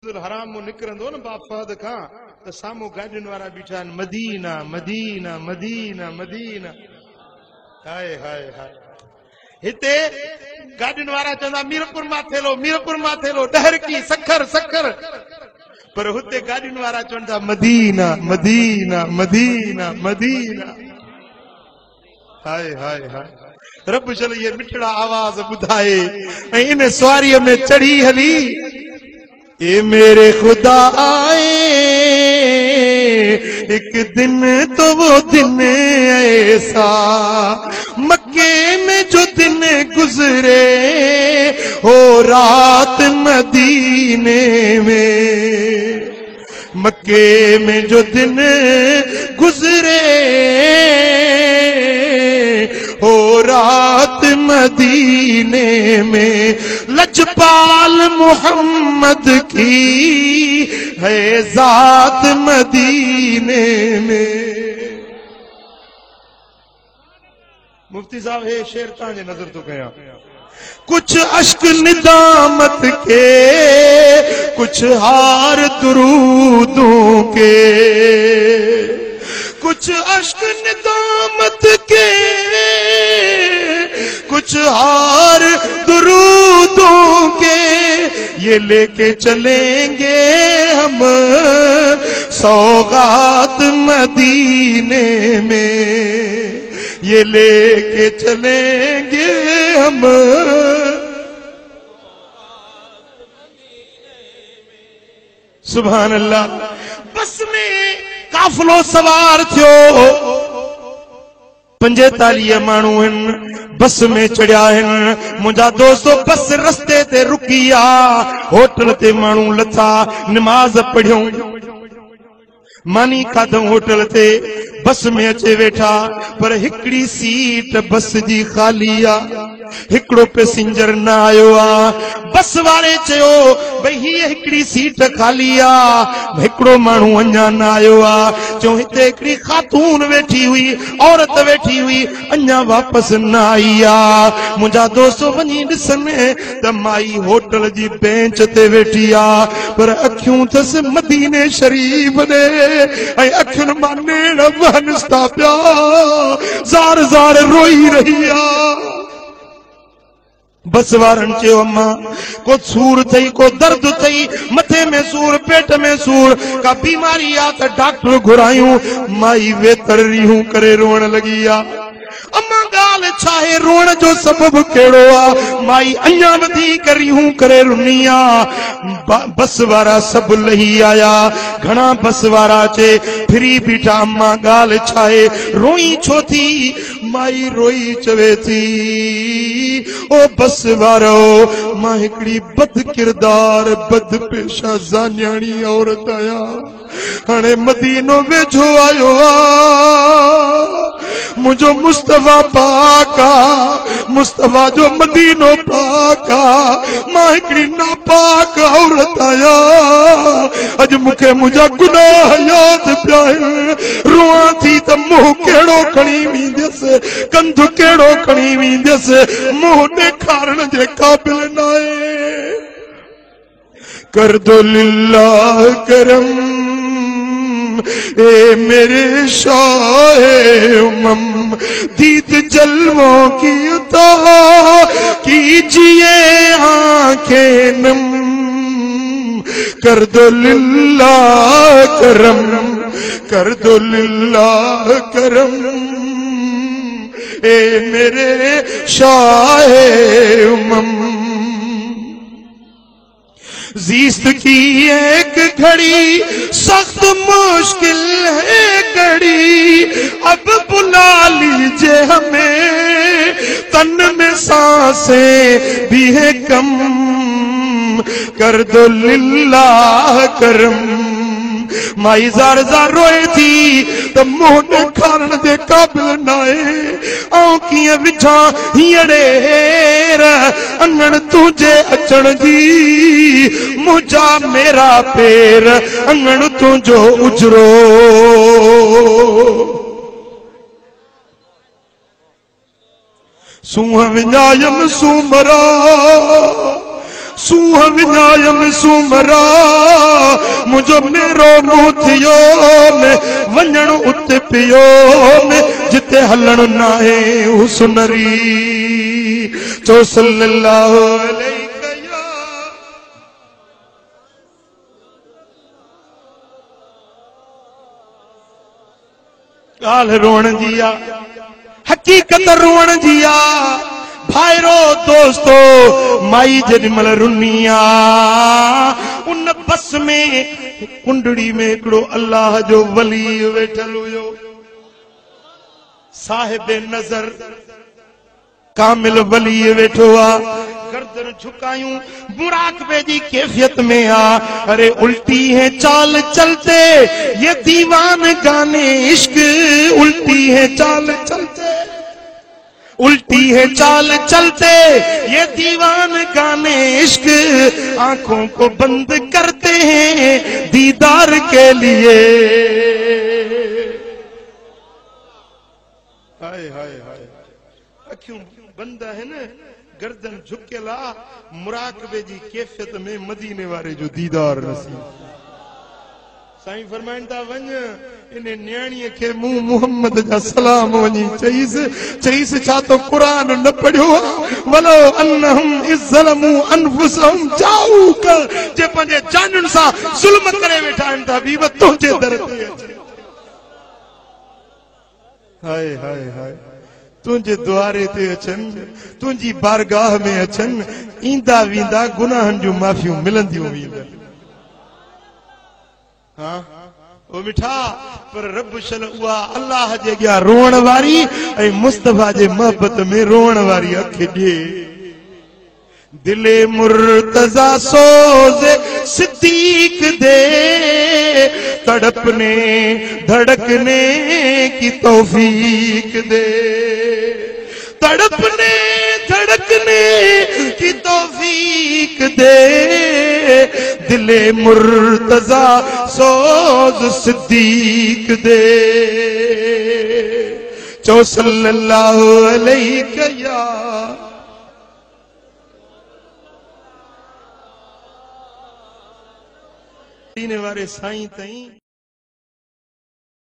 हराम निकरंदो न बाफाद खां त साम्हूं गाॾियुनि वारा बीठा आहिनि मदीना मदीना मदीना मदीना। हाय हाय हाय हिते गाॾियुनि वारा चवंदा मीरपुर मां थेलो डहरकी सखर सखर, पर हुते गाॾियुनि वारा चवंदा मदीना मदीना मदीना मदीना। हाय हाय हाय रब चल ये मिठड़ा आवाज ॿुधाए ऐं इन सवारीअ में चढ़ी हली। ये मेरे खुदा आए एक दिन तो वो दिन ऐसा, मक्के में जो दिन गुजरे हो रात मदीने में, मक्के में जो दिन गुजरे हो रात मदीने में, लजपाल मोहम्मद की है जात मदीने में। मुफ्ती साहब हे शेर तांजे नजर तो कया, कुछ अश्क निदामत के कुछ हार दुरूदों के, कुछ अश्क निदामत के कुछ हार दुरूदों के, ये लेके चलेंगे हम सौगात मदीने में, ये लेके चलेंगे हम। सुभान अल्लाह। बस में काफिलो सवार थियो, 45 माण्हू आहिनि बस में चढ़िया आहिनि। मुंहिंजा दोस्तो बस रस्ते ते रुकी आ, होटल ते माण्हू लथा नमाज पढ़ियूं, मानी खाधऊं होटल ते, बस में अचे वेठा, पर हिकड़ी सीट बस जी खाली आ, हिकड़ो पैसेंजर न आयो आ। बस वारे चयो भई हीअ हिकड़ी सीट खाली आ, हिकड़ो माण्हू अञा न आयो आ। चयो हिते हिकड़ी खातून वेठी हुई, औरत वेठी हुई, अञा वापस न आई आ। मुंहिंजा दोस्त वञी ॾिसनि त माई होटल जी बेंच ते वेठी आ, पर अखियूं अथसि मदीने शरीफ ॾे, ऐं अखियुनि मां नेण वहनिस्ता पिया, ज़ार ज़ार रोई रही आ। बस वारनि चयो अम्मा को सूर थई, को दर्द थई, मथे में सूर, पेट में सूर, का बीमारी आ त डॉक्टर घुरायूं। माई वेतरियूं करे रोअण लगी आ। अम्मा ॻाल्हि छा आहे, रोअण जो सबबु कहिड़ो आ? माई अञा वधीक रियूं करे रुनी आ। बस वारा सभु लही आया, घणा बस वारा अचे फिरी बीठा। अम्मा ॻाल्हि छा आहे, रोई छो थी? माई रोई चवे थी ओ बस वारो, मां हिकड़ी बद किरदार बद पेशा ज़ान्याणी औरत आया, हाणे मदीनो वेझो आयो आ, मुझो मुस्तफा पाक आ, मुस्तफा जो मदीनो पाक आ, मां हिकड़ी नापाक औरत आया, अज मुखे मुझा गुनाह याद पिया आहिनि। रोआं थी त मुंहुं कहिड़ो खणी वेंदसि, कंधु कहिड़ो खणी वेंदसि, मुंहुं ॾेखारण जे क़ाबिल न आहे। कर दो लिल्लाह करम ए मेरे शाहे उमम, दीद जलवों की उता कीजिए आंखें नम, कर दो लिल्लाह करम, कर दो लिल्लाह करम ए मेरे शाहे उमम। जीस्त की एक घड़ी सख्त मुश्किल है घड़ी, अब बुला लीजिए हमें, तन में सांसें भी है कम, कर दो लिल्लाह करम। माई ज़ार ज़ार रोए थी त मुंहुं ॾेखारण जे क़ाबिल न आहे। ऐं कीअं विझा हीअड़े हेर अङण तुंहिंजे अचण जी, मुंहिंजा मेरा पेर अङण तुंहिंजो उजरो। सूंह विञायम सूमरा, सूह विञायम सूमरा मुझो मेरो मुंह थियो ने वञण उते पियो ने जिते हलण नाहे हू सुनरी चो सल्लल्लाहु अलैहि गाल रोण जी आ हकीकत रोण जी आ भाईरो दोस्तो माई जॾहिं रुनिया उन बस में कुंडड़ी में हिकिड़ो अल्लाह जो वली वेठल हुयो साहिब नजर कामिल वली वेठो आ गर्दन झुकायूं मुराकबे जी कैफियत में आ अरे उल्टी है चाल चलते ये दीवान गाने इश्क उल्टी है चाल चलते उल्टी है चाल चलते ये दीवान गाने इश्क आंखों को बंद करते हैं दीदार के लिए हाय हाय हाय अखियों बंद है ना गर्दन झुकेला मुराकबे जी कैफियत में मदीने वारे जो दीदार नसीब साईं फरमाइन था वञ इन न्याणीअ खे मुंह मुहम्मद जा सलाम वञी चईसि छा तो क़ुरान न पढ़ियो वलो अन्नहुम इज़्ज़लमू अनफुसहुम जाऊक जे पंहिंजे जानुनि सां ज़ुल्म करे वेठा आहिनि त हबीब तुंहिंजे दर ते अचे हाय हाय हाय तुझे द्वारे ते अचनि तुझी बारगाह में अचनि ईंदा वींदा गुनाहनि जूं माफ़ियूं मिलंदियूं वेंदियूं हाँ ओ मिठा पर रब शल उहा अल्लाह जे अॻियां रोअण वारी ऐं मुस्तफा जे मोहब्बत में रोअण वारी अखि ॾे दिले मुर्तजा सोज़े सिद्दीक दे तड़पने धड़कने की तौफीक दे तड़पने धड़कने की तौफीक दे दिले मुर्तजा सोज़ सिद्दीक दे चो सल्लल्लाहु अलैहि या वारे साईं तई